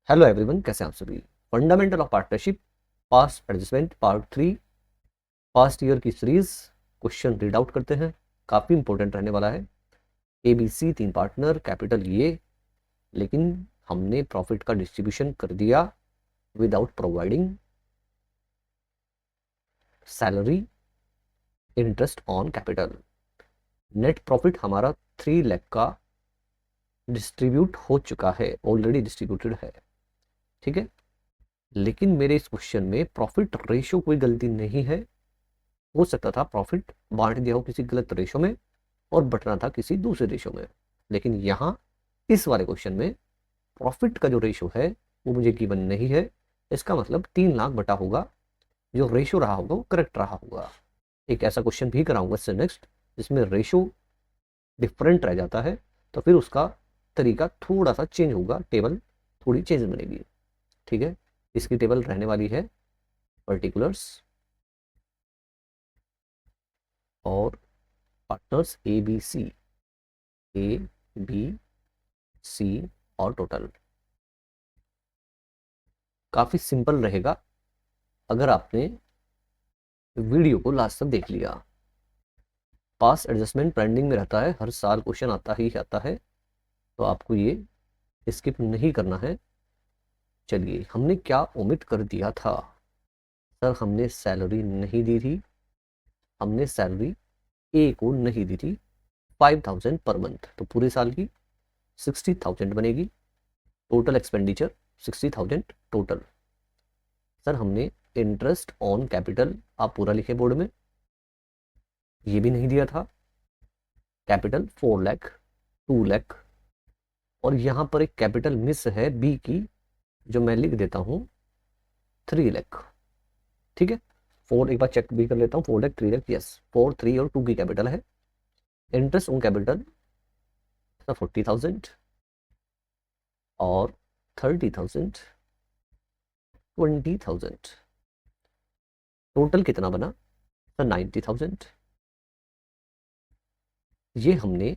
Hello everyone, कैसे हैं आप सभी। Fundamental of partnership past adjustment part 3 past year की सीरीज क्वेश्चन रीड आउट करते हैं। काफ़ी इंपॉर्टेंट रहने वाला है। ABC 3 पार्टनर, कैपिटल ये, लेकिन हमने प्रॉफिट का डिस्ट्रीब्यूशन कर दिया without providing salary interest on capital. Net profit हमारा 3 लाख का डिस्ट्रीब्यूट हो चुका है, ऑलरेडी डिस्ट्रीब्यूटेड है, ठीक है। लेकिन मेरे इस क्वेश्चन में प्रॉफिट रेशो कोई गलती नहीं है। हो सकता था प्रॉफिट बांट दिया हो किसी गलत रेशो में और बटना था किसी दूसरे रेशो में, लेकिन यहाँ इस वाले क्वेश्चन में प्रॉफिट का जो रेशो है वो मुझे गिवन नहीं है। इसका मतलब 3 लाख बटा होगा, जो रेशो रहा होगा वो करेक्ट रहा होगा। एक ऐसा क्वेश्चन भी कराऊंगा इससे नेक्स्ट जिसमें रेशो डिफरेंट रह जाता है, तो फिर उसका तरीका थोड़ा सा चेंज होगा, टेबल थोड़ी चेंज बनेगी, ठीक है। इसकी टेबल रहने वाली है पर्टिकुलर्स और पार्टनर्स ABC, ABC और टोटल। काफी सिंपल रहेगा अगर आपने वीडियो को लास्ट तक देख लिया। पास एडजस्टमेंट पेंडिंग में रहता है, हर साल क्वेश्चन आता ही आता है, तो आपको ये स्किप नहीं करना है। चलिए, हमने क्या ओमिट कर दिया था सर? हमने सैलरी नहीं दी थी, हमने सैलरी ए को नहीं दी थी 5000 पर मंथ, तो पूरे साल की 60,000 बनेगी। Total expenditure 60,000 total. सर हमने इंटरेस्ट ऑन कैपिटल, आप पूरा लिखे बोर्ड में, ये भी नहीं दिया था। कैपिटल 4 लाख, 2 लाख, और यहां पर एक कैपिटल मिस है बी की, जो मैं लिख देता हूं 3 लाख, ठीक है। 4 एक बार चेक भी कर लेता हूं, 4 लाख 3 लाख, यस 4, 3 और 2 की कैपिटल है। इंटरेस्ट ऑन कैपिटल 40,000 और 30,000, 20,000। टोटल कितना बना सर? 90,000। ये हमने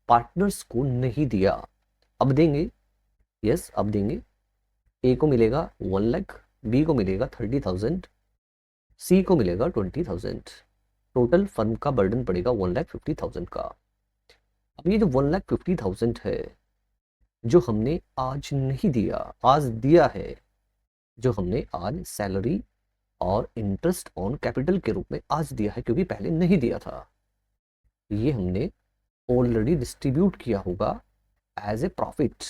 पार्टनर्स को नहीं दिया, अब देंगे, यस अब देंगे। ए को मिलेगा 1 लाख, बी को मिलेगा 30,000, सी को मिलेगा 20,000। टोटल फर्म का बर्डन पड़ेगा 1,50,000 का। अब ये जो 1,50,000 है, जो हमने आज नहीं दिया, आज दिया है, जो हमने आज सैलरी और इंटरेस्ट ऑन कैपिटल के रूप में आज दिया है, क्योंकि पहले नहीं दिया था। ये हमने ऑलरेडी डिस्ट्रीब्यूट किया होगा एज ए प्रॉफिट,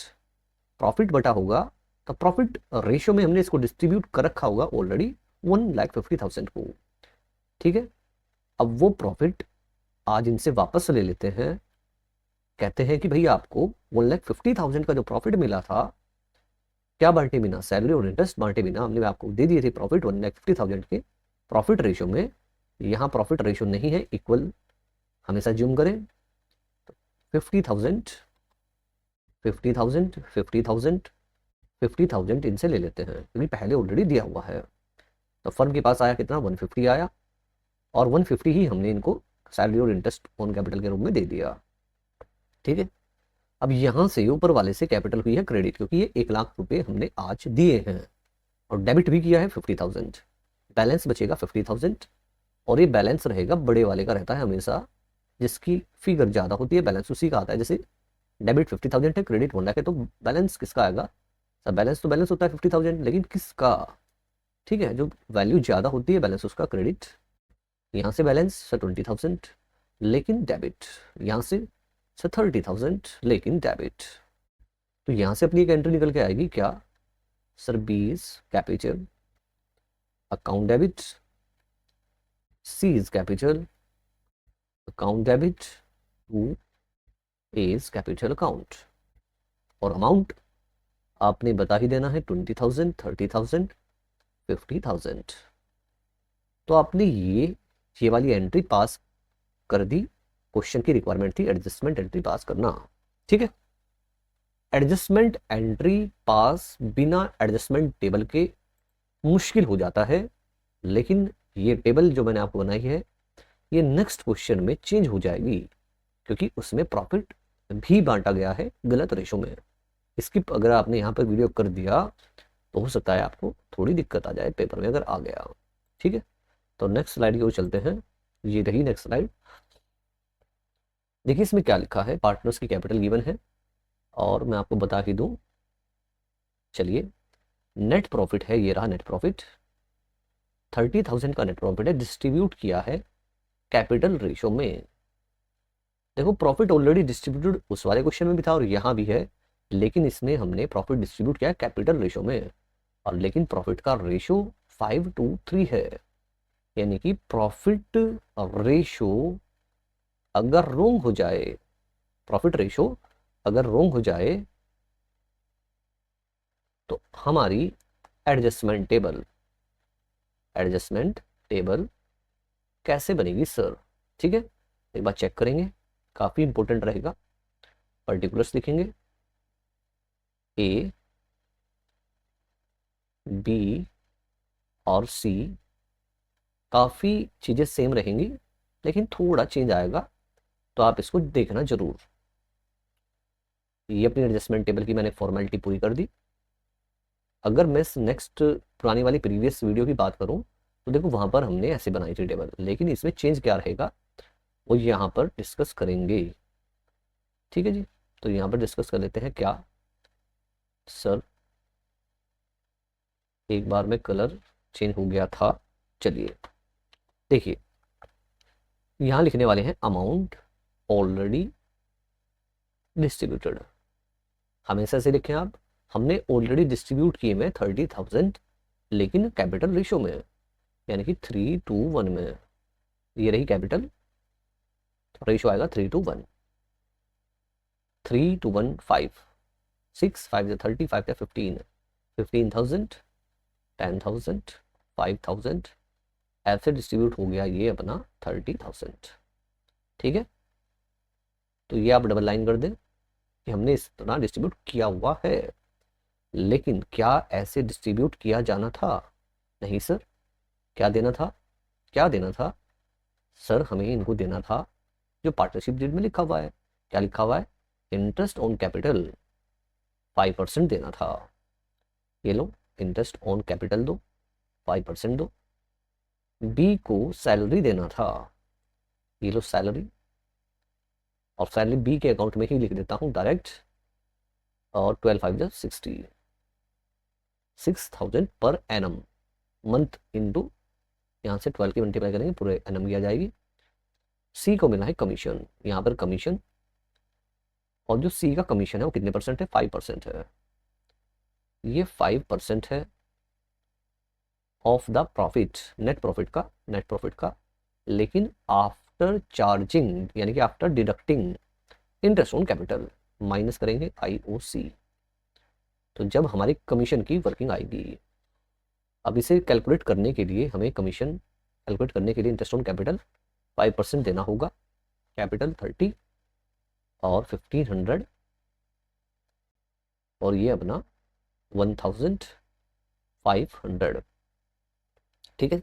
प्रॉफिट बटा होगा, तो प्रॉफिट रेशियो में हमने इसको डिस्ट्रीब्यूट कर रखा होगा ऑलरेडी 1,50,000 को, ठीक है। अब वो प्रॉफिट आज इनसे वापस ले लेते हैं, कहते हैं कि भैया आपको 1,50,000 का जो प्रॉफिट मिला था, क्या बांटे बिना, सैलरी और इंटरेस्ट बांटे बिना हमने आपको दे दिए थे प्रॉफिट 1,50,000 के। प्रॉफिट रेशियो में यहाँ प्रॉफिट रेशियो नहीं है इक्वल, हमेशा ज्यूम करें तो 50,000 50,000 50,000 50,000 इनसे ले लेते हैं, क्योंकि पहले ऑलरेडी दिया हुआ है। तो फर्म के पास आया कितना? 150 आया, और 150 ही हमने इनको सैलरी और इंटरेस्ट ऑन कैपिटल के रूप में दे दिया, ठीक है। अब यहां से ऊपर वाले से कैपिटल हुई है क्रेडिट, क्योंकि ये 1 लाख रुपए हमने आज दिए हैं, और डेबिट भी किया है 50,000। बैलेंस बचेगा 50,000, और ये बैलेंस रहेगा बड़े वाले का रहता है हमेशा, जिसकी फिगर ज्यादा होती है बैलेंस उसी का आता है। जैसे डेबिट 50,000 है, क्रेडिट 1 लाख है, तो बैलेंस किसका आएगा सर? बैलेंस तो बैलेंस होता है 50,000, लेकिन किसका? ठीक है, जो वैल्यू ज्यादा होती है बैलेंस उसका क्रेडिट। यहाँ से बैलेंस सर 20,000 लेकिन डेबिट, यहाँ से सर 30,000 लेकिन डेबिट। तो यहाँ से अपनी एक एंट्री निकल के आएगी क्या sir? 20 capital account debit, C is capital account debit, to is capital account, और अमाउंट आपने बता ही देना है 20,000, 30,000, 50,000। तो आपने ये वाली एंट्री पास कर दी। क्वेश्चन की रिक्वायरमेंट थी एडजस्टमेंट एंट्री पास करना, ठीक है। एडजस्टमेंट एंट्री पास बिना एडजस्टमेंट टेबल के मुश्किल हो जाता है, लेकिन ये टेबल जो मैंने आपको बनाई है, ये नेक्स्ट क्वेश्चन में चेंज हो जाएगी, क्योंकि उसमें प्रॉफिट भी बांटा गया है गलत रेशो में। स्किप अगर आपने यहाँ पर वीडियो कर दिया तो हो सकता है आपको थोड़ी दिक्कत आ जाए पेपर में अगर आ गया। ठीक है, तो नेक्स्ट स्लाइड की ओर चलते हैं। ये रही नेक्स्ट स्लाइड। देखिए इसमें क्या लिखा है, पार्टनर्स की कैपिटल गिवन है और मैं आपको बता ही दूं। चलिए, नेट प्रॉफिट है, ये रहा नेट प्रॉफिट, 30,000 का नेट प्रॉफिट है, डिस्ट्रीब्यूट किया है कैपिटल रेशो में। देखो प्रॉफिट ऑलरेडी डिस्ट्रीब्यूटेड उस वाले क्वेश्चन में भी था और यहाँ भी है, लेकिन इसमें हमने प्रॉफिट डिस्ट्रीब्यूट किया है कैपिटल रेशो में, और लेकिन प्रॉफिट का रेशो 5:3 है। यानी कि प्रॉफिट रेशो अगर रोंग हो जाए, प्रॉफिट रेशो अगर रोंग हो जाए तो हमारी एडजस्टमेंट टेबल कैसे बनेगी सर? ठीक है, एक बार चेक करेंगे, काफी इंपॉर्टेंट रहेगा। पर्टिकुलर्स लिखेंगे, ए बी और सी, काफी चीजें सेम रहेंगी लेकिन थोड़ा चेंज आएगा, तो आप इसको देखना जरूर। ये अपनी एडजस्टमेंट टेबल की मैंने फॉर्मेलिटी पूरी कर दी। अगर मैं नेक्स्ट पुरानी वाली प्रीवियस वीडियो की बात करूं तो देखो वहां पर हमने ऐसे बनाई थी टेबल, लेकिन इसमें चेंज क्या रहेगा वो यहाँ पर डिस्कस करेंगे। ठीक है जी, तो यहाँ पर डिस्कस कर लेते हैं। क्या सर एक बार में कलर चेंज हो गया था? चलिए देखिए, यहाँ लिखने वाले हैं अमाउंट ऑलरेडी डिस्ट्रीब्यूटेड, हमेशा से लिखें आप। हमने ऑलरेडी डिस्ट्रीब्यूट किए में 30,000, लेकिन कैपिटल रेशो में, यानी कि 3:1 में। ये रही कैपिटल, रेशो आएगा 3:1, 3:1 5, 6 5 30, 5 15, 15,000, 10,000, 5,000, ऐसे डिस्ट्रीब्यूट हो गया ये अपना 30,000। ठीक है, तो ये आप डबल लाइन कर दें कि हमने इस तरह डिस्ट्रीब्यूट किया हुआ है। लेकिन क्या ऐसे डिस्ट्रीब्यूट किया जाना था? नहीं सर, क्या देना था? क्या देना था सर? हमें इनको देना था जो पार्टनरशिप डीड में लिखा हुआ है। क्या लिखा हुआ है? इंटरेस्ट ऑन कैपिटल 5% देना था। ये लो, इंटरेस्ट ऑन कैपिटल दो, 5% दो। बी को सैलरी देना था, ये लो सैलरी, और सैलरी बी के अकाउंट में ही लिख देता हूँ डायरेक्ट, और 12 5 60, 6,000 पर एनम मंथ इंटू, यहाँ से 12 की मल्टीप्लाई करेंगे पूरे एनम की आ जाएगी। सी को मिला है कमीशन, यहाँ पर कमीशन, और जो सी का कमीशन है वो कितने परसेंट है? 5% है। ये 5% है of the profit, net profit का, लेकिन आफ्टर चार्जिंग, यानी कि after deducting interest on capital, minus करेंगे IOC। तो जब हमारी कमीशन की वर्किंग आएगी, अब इसे कैलकुलेट करने के लिए हमें कमीशन कैलकुलेट करने के लिए इंटरेस्ट ऑन कैपिटल 5% देना होगा। कैपिटल 30 और 1500, और ये अपना 1,500। ठीक है,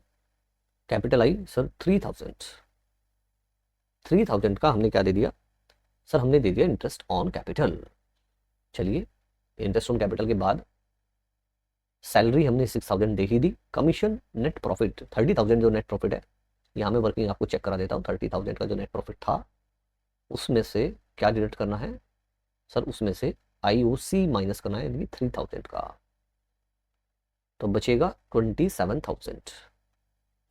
कैपिटल आई सर 3,000 का हमने क्या दे दिया सर? हमने दे दिया इंटरेस्ट ऑन कैपिटल। चलिए, इंटरेस्ट ऑन कैपिटल के बाद सैलरी हमने 6,000 दे ही दी। कमीशन, नेट प्रॉफिट 30,000 जो नेट प्रॉफिट है, यहाँ में वर्किंग आपको चेक करा देता हूँ। 30,000 का जो नेट प्रॉफिट था उसमें से क्या डिडक्ट करना है सर? उसमें से IOC माइनस करना है, यानी 3,000 का, तो बचेगा 27,000।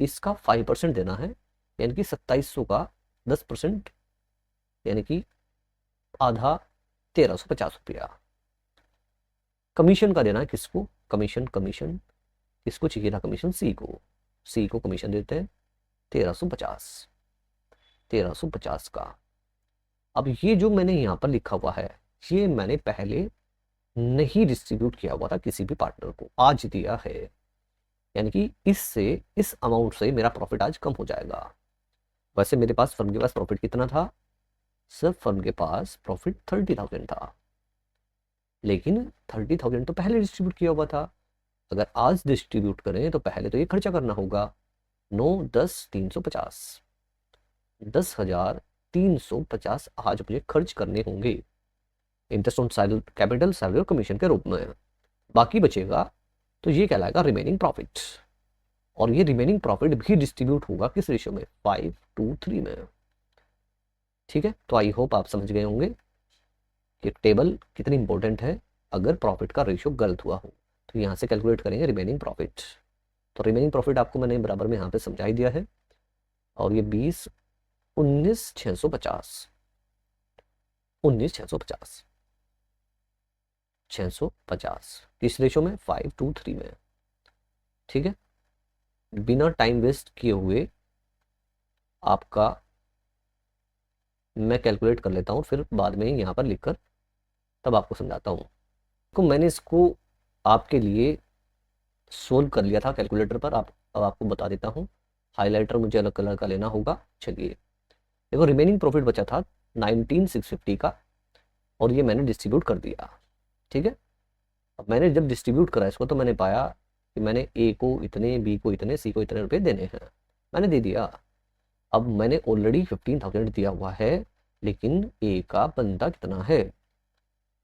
इसका 5% देना है, यानी कि 2700 का 10%, यानी कि आधा 1,350 रुपया। कमीशन का देना है किसको? कमीशन किसको चाहिए था? कमीशन सी को कमीशन देते हैं 1,350 का। अब ये जो मैंने यहाँ पर लिखा हुआ है, ये मैंने पहले नहीं डिस्ट्रीब्यूट किया हुआ था किसी भी पार्टनर को, आज दिया है, यानी कि इस अमाउंट से मेरा प्रॉफिट आज कम हो जाएगा। वैसे मेरे पास, फर्म के पास प्रॉफिट कितना था सर? फर्म के पास प्रॉफिट 30,000 था, लेकिन 30,000 तो पहले डिस्ट्रीब्यूट किया हुआ था। अगर आज डिस्ट्रीब्यूट करें तो पहले तो ये खर्चा करना होगा। 9 10 350, 10,350 आज मुझे खर्च करने होंगे। इंटरेस्ट ऑन कैपिटल, सैलरी और कमीशन के रूप में। बाकी बचेगा तो ये कहलाएगा रिमेनिंग प्रॉफिट, और ये रिमेनिंग प्रॉफिट भी डिस्ट्रीब्यूट होगा किस रेशियो में, 5:3 में। ठीक है, तो आई होप आप समझ गए होंगे कि टेबल कितनी इंपॉर्टेंट है अगर प्रॉफिट का रेशियो गलत हुआ हो। तो यहाँ से कैलकुलेट करेंगे रिमेनिंग प्रॉफिट। तो रिमेनिंग प्रॉफिट आपको मैंने बराबर में यहाँ पे समझा ही दिया है, और ये 20, 19,650, 19,650, 650 किस रेशो में, 5:3 में। ठीक है, बिना टाइम वेस्ट किए हुए आपका मैं कैलकुलेट कर लेता हूँ, फिर बाद में यहाँ पर लिखकर तब आपको समझाता हूँ। तो मैंने इसको आपके लिए सोल्व कर लिया था कैलकुलेटर पर, अब आपको बता देता हूँ। हाइलाइटर मुझे अलग कलर का लेना होगा। चलिए देखो, रिमेनिंग प्रॉफिट बचा था 19,650 का, और ये मैंने डिस्ट्रीब्यूट कर दिया। ठीक है, अब मैंने जब डिस्ट्रीब्यूट करा इसको तो मैंने पाया कि मैंने ए को इतने, बी को इतने, सी को इतने रुपए देने हैं, मैंने दे दिया। अब मैंने ऑलरेडी 15,000 दिया हुआ है, लेकिन ए का बनता कितना है,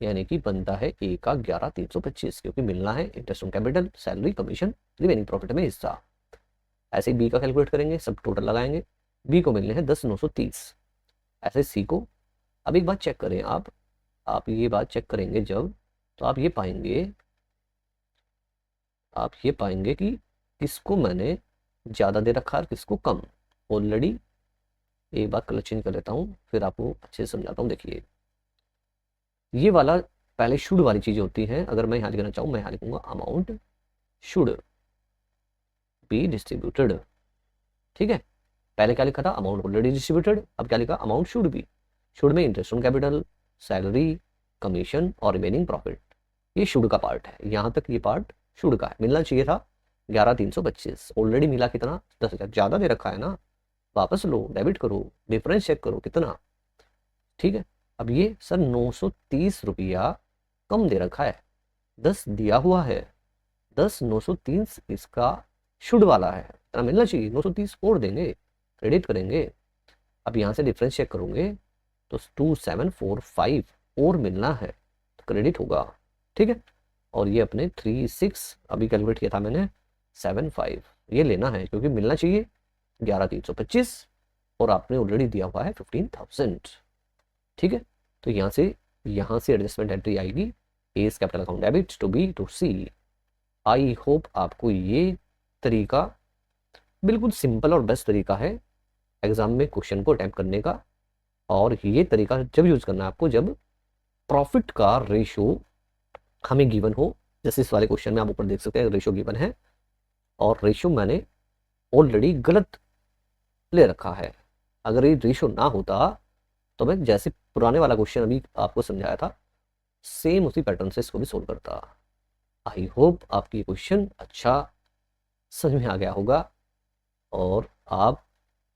यानी कि बनता है ए का 11,325, क्योंकि मिलना है interest on capital, salary, commission, remaining profit में हिस्सा। ऐसे बी का कैलकुलेट करेंगे, सब टोटल लगाएंगे, बी को मिलने हैं 10,930, ऐसे सी को। अब एक बात चेक करें आप ये बात चेक करेंगे जब, तो आप ये पाएंगे कि किसको मैंने ज़्यादा दे रखा है और किसको कम। ऑलरेडी एक बार कलर चेंज कर लेता हूँ, फिर आपको अच्छे से समझाता हूँ। देखिए, ये वाला पहले शुड वाली चीज़ें होती हैं। अगर मैं यहाँ लिखना चाहूँ, मैं यहाँ लिखूंगा अमाउंट शुड बी डिस्ट्रीब्यूटेड। ठीक है, पहले क्या लिखा था, अमाउंट ऑलरेडी डिस्ट्रीब्यूटेड, अब क्या लिखा, अमाउंट शुड बी। शुड में interest on capital, salary, commission और रिमेनिंग प्रॉफिट, ये शुड का पार्ट है। यहाँ तक ये पार्ट शुड का है। मिलना चाहिए था 11,325, ऑलरेडी मिला कितना, 10,000 ज़्यादा दे रखा है ना, वापस लो, डेबिट करो, डिफरेंस चेक करो कितना। ठीक है, अब ये सर 930 रुपया कम दे रखा है, 10 दिया हुआ है, 10, 930 इसका शुड वाला है, इतना मिलना चाहिए, 930 और देंगे, क्रेडिट करेंगे। अब यहाँ से डिफरेंस चेक करोगे तो 2745 और मिलना है, तो क्रेडिट होगा। ठीक है, और ये अपने 36 अभी कैलकुलेट किया था मैंने, 75 ये लेना है, क्योंकि मिलना चाहिए 11,325 और आपने ऑलरेडी दिया हुआ है 15,000। ठीक है, तो यहाँ से एडजस्टमेंट एंट्री आएगी, as capital account debit to B to C. I hope आपको ये तरीका बिल्कुल सिंपल और बेस्ट तरीका है एग्जाम में क्वेश्चन को अटैम्प्ट करने का। और ये तरीका जब यूज करना है आपको, जब प्रॉफिट का रेशो हमें गिवन हो। जैसे इस वाले क्वेश्चन में आप ऊपर देख सकते हैं, रेशो गिवन है और रेशो मैंने ऑलरेडी गलत ले रखा है। अगर ये रेशो ना होता तो मैं जैसे पुराने वाला क्वेश्चन अभी आपको समझाया था, सेम उसी पैटर्न से इसको भी सोल्व करता। आई होप आपकी क्वेश्चन अच्छा समझ में आ गया होगा, और आप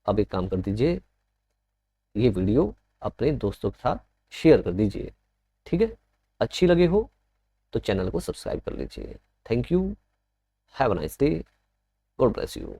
अब एक काम कर दीजिए, ये वीडियो अपने दोस्तों के साथ शेयर कर दीजिए। ठीक है, अच्छी लगे हो तो चैनल को सब्सक्राइब कर लीजिए। Thank you, have a nice day, God bless you.